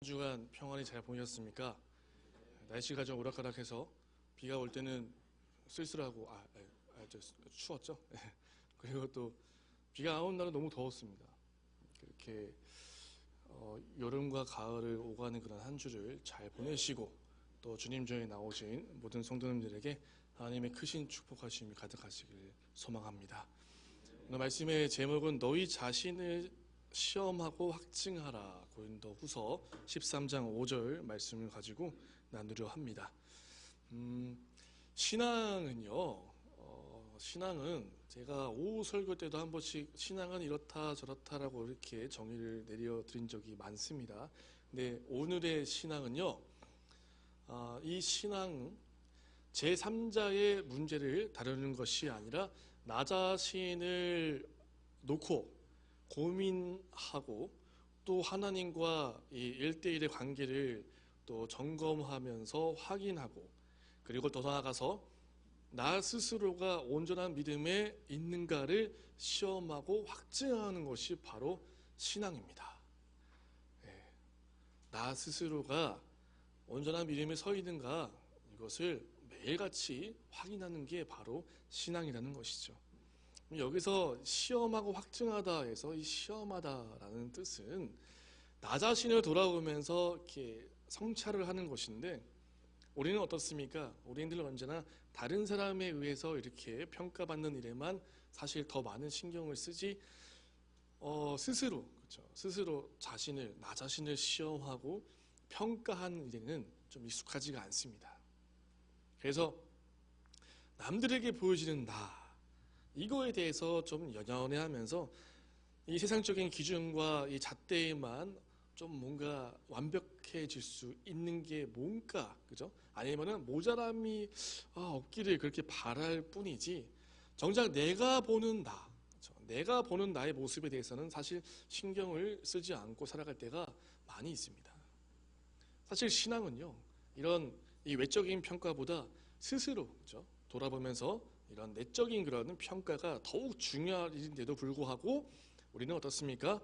한 주간 평안히 잘 보내셨습니까? 날씨가 좀 오락가락해서 비가 올 때는 쓸쓸하고 추웠죠? 그리고 또 비가 안 온 날은 너무 더웠습니다. 그렇게 여름과 가을을 오가는 그런 한 주를 잘 보내시고 또 주님 전에 나오신 모든 성도님들에게 하나님의 크신 축복하심이 가득하시길 소망합니다. 오늘 말씀의 제목은 너희 자신을 시험하고 확증하라. 고린도후서 13장 5절 말씀을 가지고 나누려 합니다. 신앙은 제가 오후 설교 때도 한 번씩 신앙은 이렇다 저렇다라고 이렇게 정의를 내려드린 적이 많습니다. 근데 오늘의 신앙은요, 이 신앙 제3자의 문제를 다루는 것이 아니라 나 자신을 놓고 고민하고 또 하나님과 이 1대1의 관계를 또 점검하면서 확인하고 그리고 더 나아가서 나 스스로가 온전한 믿음에 있는가를 시험하고 확증하는 것이 바로 신앙입니다. 나 스스로가 온전한 믿음에 서 있는가 이것을 매일같이 확인하는 게 바로 신앙이라는 것이죠. 여기서 시험하고 확증하다 해서 이 시험하다라는 뜻은 나 자신을 돌아보면서 이렇게 성찰을 하는 것인데 우리는 어떻습니까? 우리들은 언제나 다른 사람에 의해서 이렇게 평가받는 일에만 사실 더 많은 신경을 쓰지 스스로 나 자신을 시험하고 평가하는 일에는 좀 익숙하지가 않습니다. 그래서 남들에게 보여지는 나 이거에 대해서 좀 연연해하면서 이 세상적인 기준과 이 잣대에만 좀 뭔가 완벽해질 수 있는 게 뭔가, 그죠? 아니면은 모자람이 없기를 그렇게 바랄 뿐이지 정작 내가 보는 나, 그렇죠? 내가 보는 나의 모습에 대해서는 사실 신경을 쓰지 않고 살아갈 때가 많이 있습니다. 사실 신앙은요, 이런 이 외적인 평가보다 스스로, 그렇죠? 돌아보면서 이런 내적인 그런 평가가 더욱 중요한데도 불구하고 우리는 어떻습니까?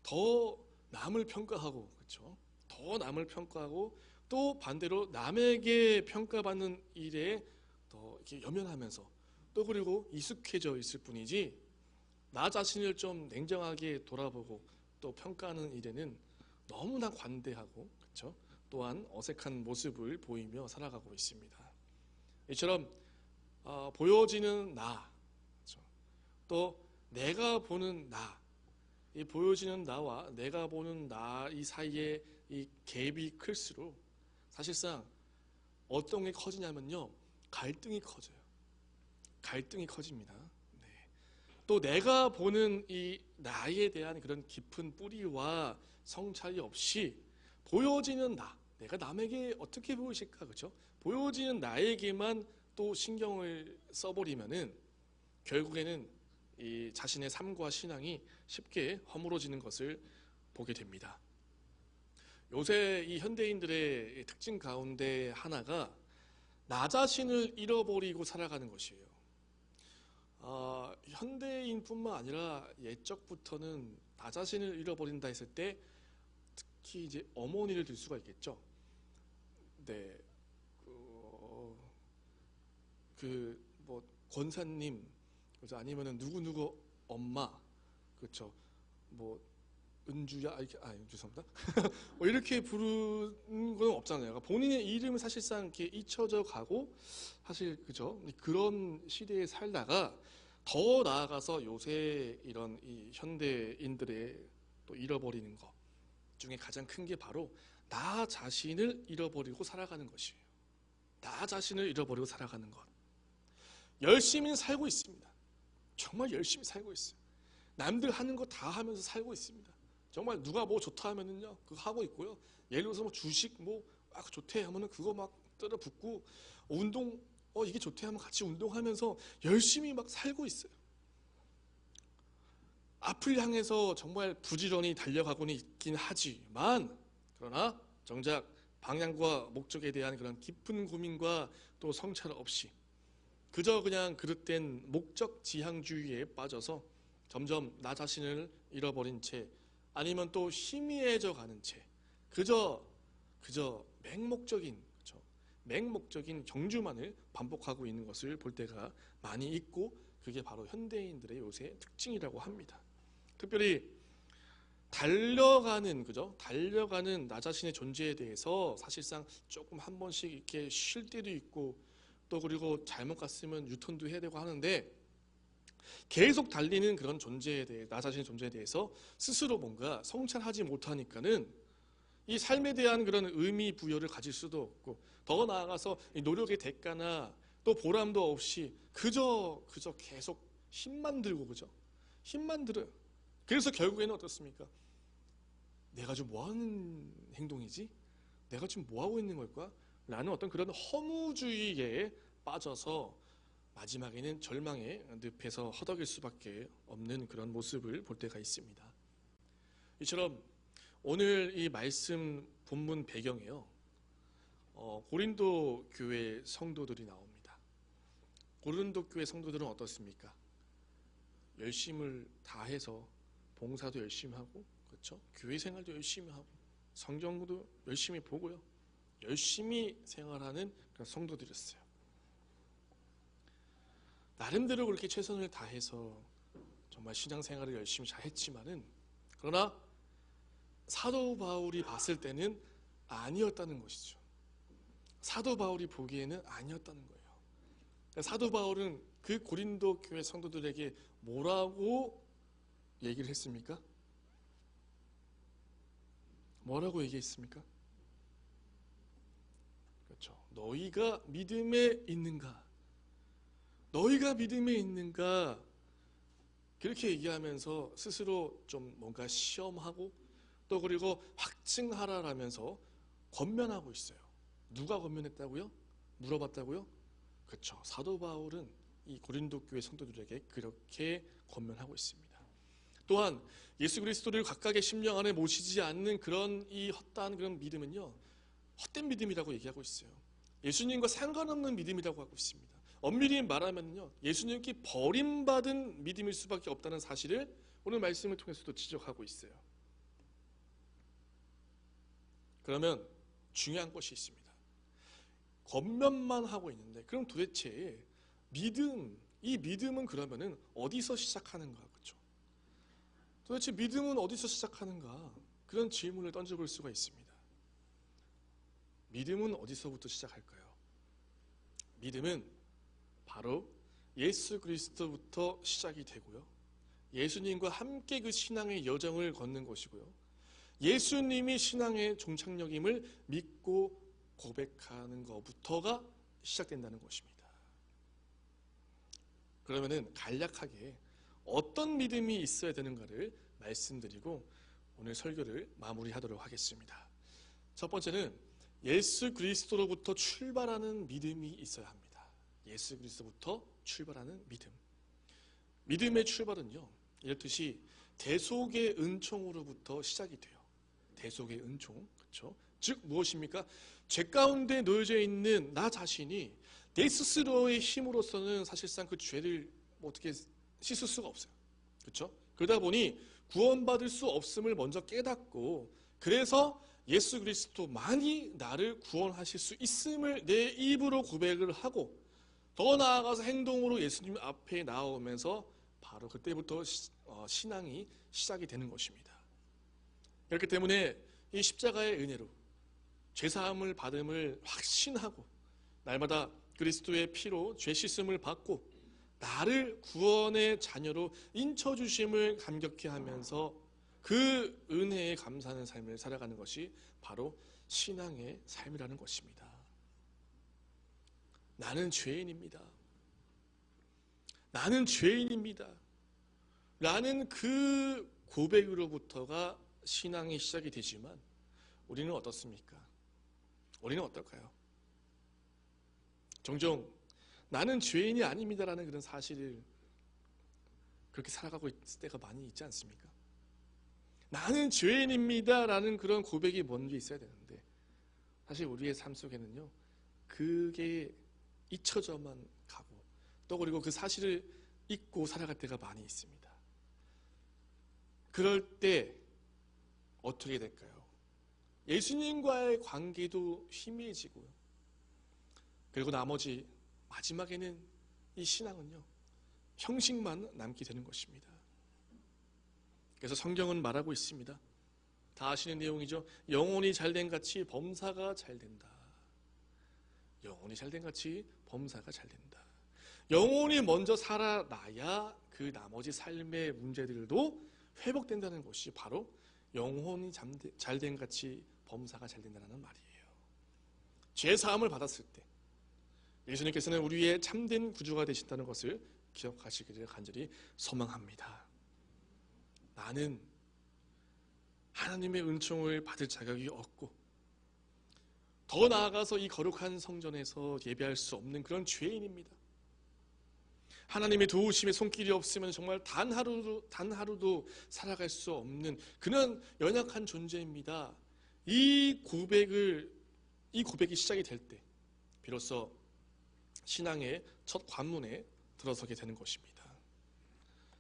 더 남을 평가하고, 그렇죠? 더 남을 평가하고 또 반대로 남에게 평가받는 일에 더 이렇게 염연하면서 또 그리고 익숙해져 있을 뿐이지 나 자신을 좀 냉정하게 돌아보고 또 평가하는 일에는 너무나 관대하고, 그렇죠? 또한 어색한 모습을 보이며 살아가고 있습니다. 이처럼 보여지는 나, 그렇죠? 또 내가 보는 나, 이 보여지는 나와 내가 보는 나 이 사이에 이 갭이 클수록 사실상 어떤 게 커지냐면요, 갈등이 커져요. 갈등이 커집니다. 네. 또 내가 보는 이 나에 대한 그런 깊은 뿌리와 성찰이 없이 보여지는 나, 내가 남에게 어떻게 보이실까, 그렇죠? 보여지는 나에게만 또 신경을 써버리면은 결국에는 이 자신의 삶과 신앙이 쉽게 허물어지는 것을 보게 됩니다. 요새 이 현대인들의 특징 가운데 하나가 나 자신을 잃어버리고 살아가는 것이에요. 현대인뿐만 아니라 옛적부터는 나 자신을 잃어버린다 했을 때 특히 이제 어머니를 들 수가 있겠죠. 네, 뭐 권사님, 그죠? 아니면은 누구 엄마, 그렇죠? 뭐 은주야, 죄송합니다. 이렇게 부르는 건 없잖아요. 그러니까 본인의 이름은 사실상 이렇게 잊혀져 가고 사실, 그죠? 그런 시대에 살다가 더 나아가서 요새 이런 이 현대인들의 또 잃어버리는 것 중에 가장 큰 게 바로 나 자신을 잃어버리고 살아가는 것이에요. 나 자신을 잃어버리고 살아가는 것. 열심히 살고 있습니다. 정말 열심히 살고 있어요. 남들 하는 거 다 하면서 살고 있습니다. 정말 누가 뭐 좋다 하면은요, 그거 하고 있고요. 예를 들어서 뭐 주식 좋대 하면은 그거 막 떨어 붙고, 운동 이게 좋대 하면 같이 운동하면서 열심히 막 살고 있어요. 앞을 향해서 정말 부지런히 달려가고는 있긴 하지만, 그러나 정작 방향과 목적에 대한 그런 깊은 고민과 또 성찰 없이 그저 그냥 그릇된 목적 지향주의에 빠져서 점점 나 자신을 잃어버린 채 아니면 또 희미해져 가는 채 그저 맹목적인, 그렇죠? 맹목적인 경주만을 반복하고 있는 것을 볼 때가 많이 있고, 그게 바로 현대인들의 요새 특징이라고 합니다. 특별히 달려가는 나 자신의 존재에 대해서 사실상 조금 한 번씩 이렇게 쉴 때도 있고, 또 그리고 잘못 갔으면 유턴도 해야 되고 하는데, 계속 달리는 그런 존재에 대해, 나 자신의 존재에 대해서 스스로 뭔가 성찰하지 못하니까는 이 삶에 대한 그런 의미 부여를 가질 수도 없고, 더 나아가서 이 노력의 대가나 또 보람도 없이 그저 계속 힘만 들고, 힘만 들어요. 그래서 결국에는 어떻습니까? 내가 지금 뭐 하는 행동이지? 내가 지금 뭐 하고 있는 걸까? 라는 어떤 그런 허무주의에 빠져서 마지막에는 절망의 늪에서 허덕일 수밖에 없는 그런 모습을 볼 때가 있습니다. 이처럼 오늘 이 말씀 본문 배경에요, 고린도 교회 성도들이 나옵니다. 고린도 교회 성도들은 어떻습니까? 열심을 다해서 봉사도 열심히 하고, 그렇죠? 교회 생활도 열심히 하고, 성경도 열심히 보고요, 열심히 생활하는 그런 성도들이었어요. 나름대로 그렇게 최선을 다해서 정말 신앙생활을 열심히 잘 했지만은, 그러나 사도 바울이 봤을 때는 아니었다는 것이죠. 사도 바울이 보기에는 아니었다는 거예요. 사도 바울은 그 고린도 교회 성도들에게 뭐라고 얘기를 했습니까? 뭐라고 얘기했습니까? 그렇죠. 너희가 믿음에 있는가? 너희가 믿음에 있는가? 그렇게 얘기하면서 스스로 좀 뭔가 시험하고, 또 그리고 확증하라라면서 권면하고 있어요. 누가 권면했다고요? 물어봤다고요? 그렇죠. 사도 바울은 이 고린도 교회 성도들에게 그렇게 권면하고 있습니다. 또한 예수 그리스도를 각각의 심령 안에 모시지 않는 그런 이 헛다한 그런 믿음은요, 헛된 믿음이라고 얘기하고 있어요. 예수님과 상관없는 믿음이라고 하고 있습니다. 엄밀히 말하면요, 예수님께 버림받은 믿음일 수밖에 없다는 사실을 오늘 말씀을 통해서도 지적하고 있어요. 그러면 중요한 것이 있습니다. 겉면만 하고 있는데, 그럼 도대체 이 믿음은 그러면은 어디서 시작하는가? 그렇죠? 도대체 믿음은 어디서 시작하는가? 그런 질문을 던져볼 수가 있습니다. 믿음은 어디서부터 시작할까요? 믿음은 바로 예수 그리스도부터 시작이 되고요, 예수님과 함께 그 신앙의 여정을 걷는 것이고요, 예수님이 신앙의 종착역임을 믿고 고백하는 것부터가 시작된다는 것입니다. 그러면은 간략하게 어떤 믿음이 있어야 되는가를 말씀드리고 오늘 설교를 마무리하도록 하겠습니다. 첫 번째는 예수 그리스도로부터 출발하는 믿음이 있어야 합니다. 예수 그리스도부터 출발하는 믿음. 믿음의 출발은요, 이렇듯이 대속의 은총으로부터 시작이 돼요. 대속의 은총, 그렇죠? 즉 무엇입니까? 죄 가운데 놓여져 있는 나 자신이 내 스스로의 힘으로서는 사실상 그 죄를 어떻게 씻을 수가 없어요. 그렇죠? 그러다 보니 구원받을 수 없음을 먼저 깨닫고, 그래서 예수 그리스도만이 나를 구원하실 수 있음을 내 입으로 고백을 하고, 더 나아가서 행동으로 예수님 앞에 나오면서 바로 그때부터 신앙이 시작이 되는 것입니다. 그렇기 때문에 이 십자가의 은혜로 죄사함을 받음을 확신하고, 날마다 그리스도의 피로 죄 씻음을 받고 나를 구원의 자녀로 인쳐주심을 감격해 하면서 그 은혜에 감사하는 삶을 살아가는 것이 바로 신앙의 삶이라는 것입니다. 나는 죄인입니다. 나는 죄인입니다. 라는 그 고백으로부터가 신앙의 시작이 되지만, 우리는 어떻습니까? 우리는 어떨까요? 종종 나는 죄인이 아닙니다라는 그런 사실을 그렇게 살아가고 있을 때가 많이 있지 않습니까? 나는 죄인입니다라는 그런 고백이 먼저 있어야 되는데, 사실 우리의 삶 속에는요, 그게 잊혀져만 가고, 또 그리고 그 사실을 잊고 살아갈 때가 많이 있습니다. 그럴 때 어떻게 될까요? 예수님과의 관계도 희미해지고요. 그리고 나머지 마지막에는 이 신앙은요, 형식만 남게 되는 것입니다. 그래서 성경은 말하고 있습니다. 다 아시는 내용이죠. 영혼이 잘된 같이 범사가 잘된다. 영혼이 잘된 같이 범사가 잘된다. 영혼이 먼저 살아나야 그 나머지 삶의 문제들도 회복된다는 것이 바로 영혼이 잘된 같이 범사가 잘된다는 말이에요. 죄 사함을 받았을 때 예수님께서는 우리의 참된 구주가 되신다는 것을 기억하시기를 간절히 소망합니다. 나는 하나님의 은총을 받을 자격이 없고 더 나아가서 이 거룩한 성전에서 예배할 수 없는 그런 죄인입니다. 하나님의 도우심의 손길이 없으면 정말 단 하루도 살아갈 수 없는 그런 연약한 존재입니다. 이 고백이 시작이 될 때 비로소 신앙의 첫 관문에 들어서게 되는 것입니다.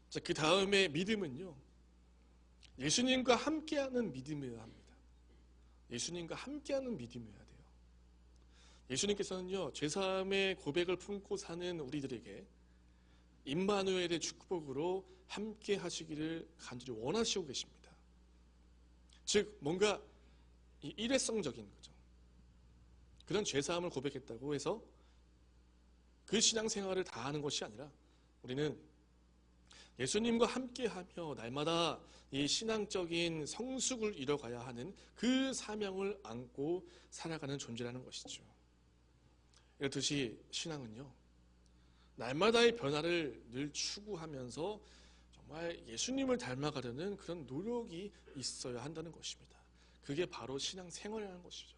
자, 그 다음에 믿음은요, 예수님과 함께하는 믿음이어야 합니다. 예수님과 함께하는 믿음이어야 돼요. 예수님께서는요, 죄사함의 고백을 품고 사는 우리들에게 임마누엘의 축복으로 함께 하시기를 간절히 원하시고 계십니다. 즉 뭔가 일회성적인 거죠. 그런 죄사함을 고백했다고 해서 그 신앙생활을 다 하는 것이 아니라 우리는 예수님과 함께하며 날마다 이 신앙적인 성숙을 이뤄가야 하는 그 사명을 안고 살아가는 존재라는 것이죠. 이렇듯이 신앙은요, 날마다의 변화를 늘 추구하면서 정말 예수님을 닮아가려는 그런 노력이 있어야 한다는 것입니다. 그게 바로 신앙생활이라는 것이죠.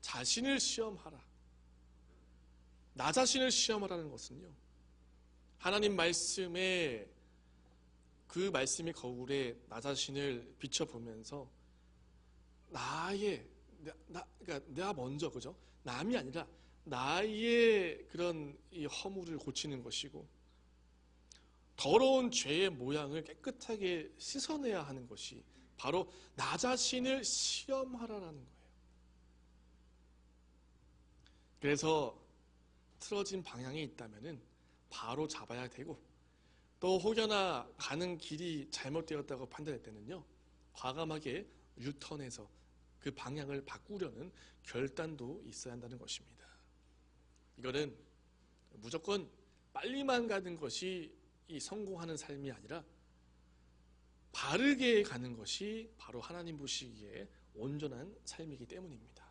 자신을 시험하라. 나 자신을 시험하라는 것은요, 하나님 말씀에 그 말씀의 거울에 나 자신을 비춰보면서 그러니까 내가 먼저, 그죠? 남이 아니라 나의 그런 이 허물을 고치는 것이고 더러운 죄의 모양을 깨끗하게 씻어내야 하는 것이 바로 나 자신을 시험하라라는 거예요. 그래서 틀어진 방향이 있다면은 바로 잡아야 되고, 또 혹여나 가는 길이 잘못되었다고 판단할 때는요, 과감하게 유턴해서 그 방향을 바꾸려는 결단도 있어야 한다는 것입니다. 이거는 무조건 빨리만 가는 것이 이 성공하는 삶이 아니라 바르게 가는 것이 바로 하나님 보시기에 온전한 삶이기 때문입니다.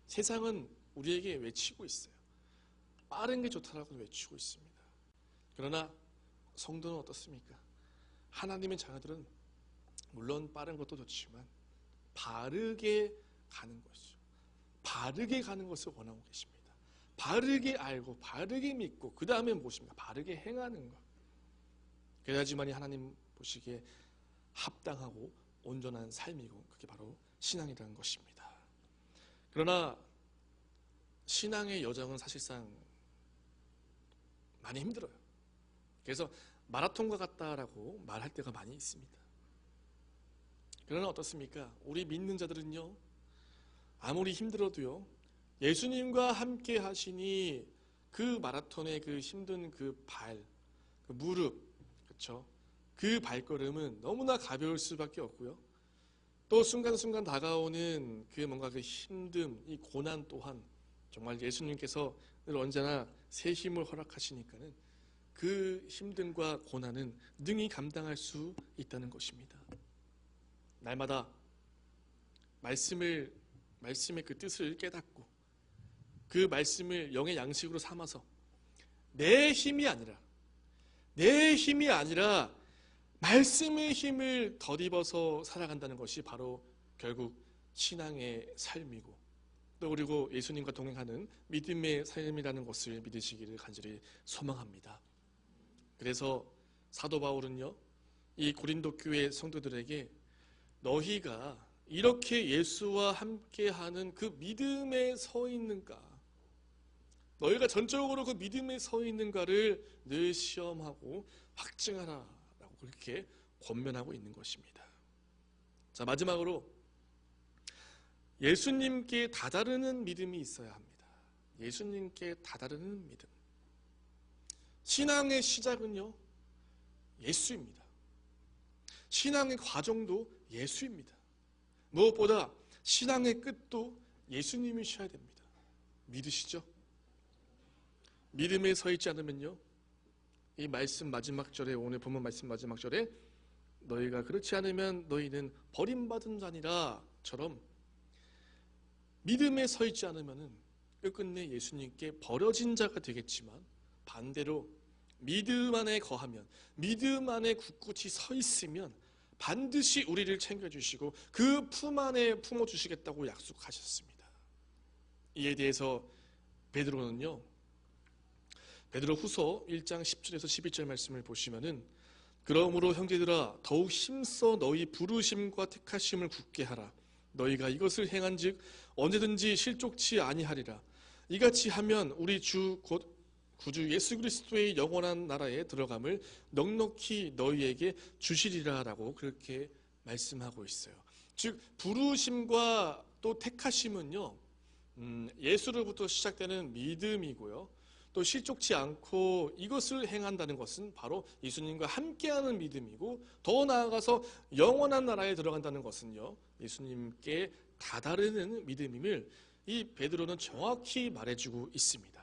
세상은 우리에게 외치고 있어요. 빠른 게 좋다라고 외치고 있습니다. 그러나 성도는 어떻습니까? 하나님의 자녀들은 물론 빠른 것도 좋지만 바르게 가는 것이죠. 바르게 가는 것을 원하고 계십니다. 바르게 알고 바르게 믿고 그 다음에 무엇입니까? 바르게 행하는 것. 그래야지만이 하나님 보시기에 합당하고 온전한 삶이고 그게 바로 신앙이라는 것입니다. 그러나 신앙의 여정은 사실상 많이 힘들어요. 그래서 마라톤과 같다라고 말할 때가 많이 있습니다. 그러나 어떻습니까? 우리 믿는 자들은요, 아무리 힘들어도요, 예수님과 함께 하시니 그 마라톤의 그 힘든 그 무릎, 그렇죠? 그 발걸음은 너무나 가벼울 수밖에 없고요. 또 순간순간 다가오는 그 뭔가 그 힘듦, 이 고난 또한 정말 예수님께서 늘 언제나 새 힘을 허락하시니까는 그 힘듦과 고난은 능히 감당할 수 있다는 것입니다. 날마다 말씀의 그 뜻을 깨닫고 그 말씀을 영의 양식으로 삼아서 내 힘이 아니라 말씀의 힘을 덧입어서 살아간다는 것이 바로 결국 신앙의 삶이고 또 그리고 예수님과 동행하는 믿음의 삶이라는 것을 믿으시기를 간절히 소망합니다. 그래서 사도 바울은요, 이 고린도 교회 성도들에게 너희가 이렇게 예수와 함께하는 그 믿음에 서 있는가, 너희가 전적으로 그 믿음에 서 있는가를 늘 시험하고 확증하라 라고 그렇게 권면하고 있는 것입니다. 자, 마지막으로 예수님께 다다르는 믿음이 있어야 합니다. 예수님께 다다르는 믿음. 신앙의 시작은요, 예수입니다. 신앙의 과정도 예수입니다. 무엇보다 신앙의 끝도 예수님이셔야 됩니다. 믿으시죠? 믿음에 서 있지 않으면요, 이 말씀 마지막 절에, 오늘 본문 말씀 마지막 절에 너희가 그렇지 않으면 너희는 버림받은 자니라 처럼 믿음에 서 있지 않으면 끝끝내 예수님께 버려진 자가 되겠지만, 반대로 믿음 안에 거하면, 믿음 안에 굳굳이 서 있으면 반드시 우리를 챙겨주시고 그 품 안에 품어주시겠다고 약속하셨습니다. 이에 대해서 베드로는요, 베드로 후서 1장 10절에서 12절 말씀을 보시면은, 그러므로 형제들아 더욱 힘써 너희 부르심과 택하심을 굳게 하라. 너희가 이것을 행한즉 언제든지 실족치 아니하리라. 이같이 하면 우리 주 곧 구주 예수 그리스도의 영원한 나라에 들어감을 넉넉히 너희에게 주시리라라고 그렇게 말씀하고 있어요. 즉 부르심과 또 택하심은요, 예수로부터 시작되는 믿음이고요, 또 실족치 않고 이것을 행한다는 것은 바로 예수님과 함께하는 믿음이고, 더 나아가서 영원한 나라에 들어간다는 것은요, 예수님께 다다르는 믿음임을 이 베드로는 정확히 말해주고 있습니다.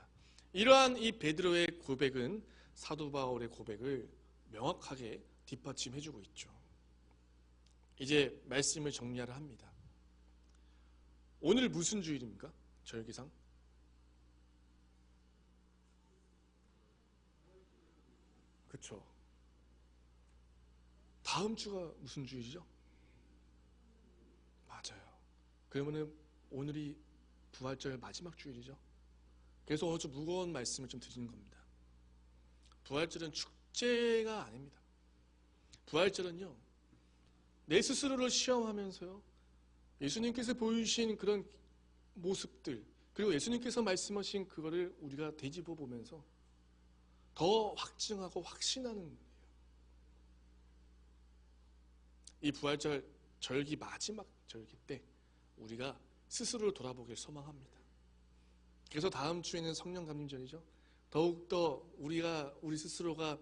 이러한 이 베드로의 고백은 사도 바울의 고백을 명확하게 뒷받침해주고 있죠. 이제 말씀을 정리하려 합니다. 오늘 무슨 주일입니까? 절기상? 그렇죠. 다음 주가 무슨 주일이죠? 맞아요. 그러면은 오늘이 부활절 마지막 주일이죠. 그래서 아주 무거운 말씀을 좀 드리는 겁니다. 부활절은 축제가 아닙니다. 부활절은요, 내 스스로를 시험하면서요, 예수님께서 보여주신 그런 모습들, 그리고 예수님께서 말씀하신 그거를 우리가 되짚어 보면서 더 확증하고 확신하는 거예요. 이 부활절 절기 마지막 절기 때 우리가 스스로를 돌아보길 소망합니다. 그래서 다음 주에는 성령 감림절이죠. 더욱더 우리 스스로가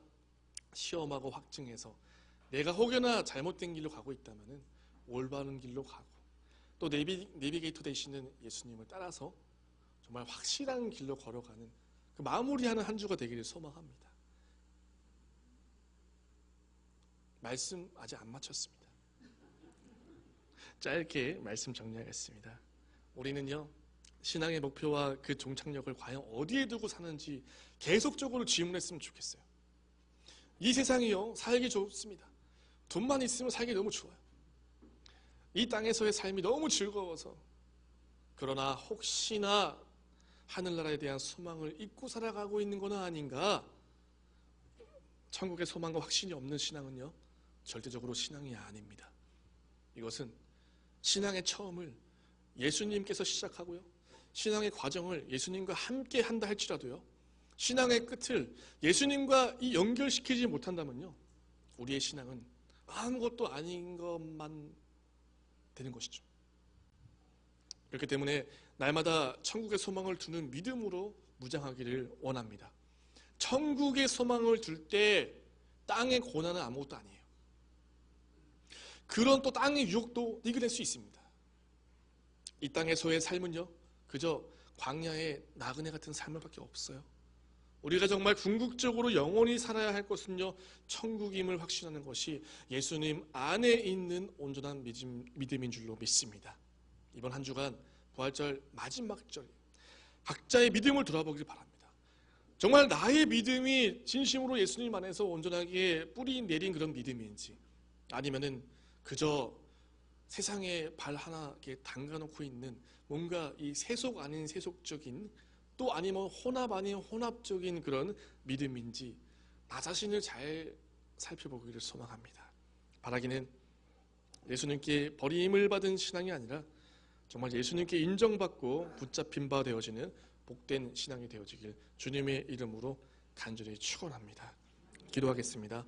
시험하고 확증해서 내가 혹여나 잘못된 길로 가고 있다면 올바른 길로 가고, 또 내비게이터 되시는 예수님을 따라서 정말 확실한 길로 걸어가는 그 마무리하는 한 주가 되기를 소망합니다. 말씀 아직 안 마쳤습니다. 짧게 말씀 정리하겠습니다. 우리는요, 신앙의 목표와 그 종착역을 과연 어디에 두고 사는지 계속적으로 질문했으면 좋겠어요. 이 세상이요, 살기 좋습니다. 돈만 있으면 살기 너무 좋아요. 이 땅에서의 삶이 너무 즐거워서. 그러나 혹시나 하늘나라에 대한 소망을 잊고 살아가고 있는 건 아닌가? 천국의 소망과 확신이 없는 신앙은요, 절대적으로 신앙이 아닙니다. 이것은 신앙의 처음을 예수님께서 시작하고요, 신앙의 과정을 예수님과 함께 한다 할지라도요, 신앙의 끝을 예수님과 연결시키지 못한다면요, 우리의 신앙은 아무것도 아닌 것만 되는 것이죠. 그렇기 때문에 날마다 천국의 소망을 두는 믿음으로 무장하기를 원합니다. 천국의 소망을 둘 때 땅의 고난은 아무것도 아니에요. 그런 또 땅의 유혹도 이겨낼 수 있습니다. 이 땅에서의 삶은요, 그저 광야의 나그네 같은 삶을 밖에 없어요. 우리가 정말 궁극적으로 영원히 살아야 할 것은요, 천국임을 확신하는 것이 예수님 안에 있는 온전한 믿음인 줄로 믿습니다. 이번 한 주간 부활절 마지막 절, 각자의 믿음을 돌아보길 바랍니다. 정말 나의 믿음이 진심으로 예수님 안에서 온전하게 뿌리 내린 그런 믿음인지, 아니면은 그저 세상에 발 하나 이렇게 담가놓고 있는 뭔가 이 세속 아닌 세속적인, 또 아니면 혼합 아닌 혼합적인 그런 믿음인지 나 자신을 잘 살펴보기를 소망합니다. 바라기는 예수님께 버림을 받은 신앙이 아니라 정말 예수님께 인정받고 붙잡힌 바 되어지는 복된 신앙이 되어지길 주님의 이름으로 간절히 축원합니다. 기도하겠습니다.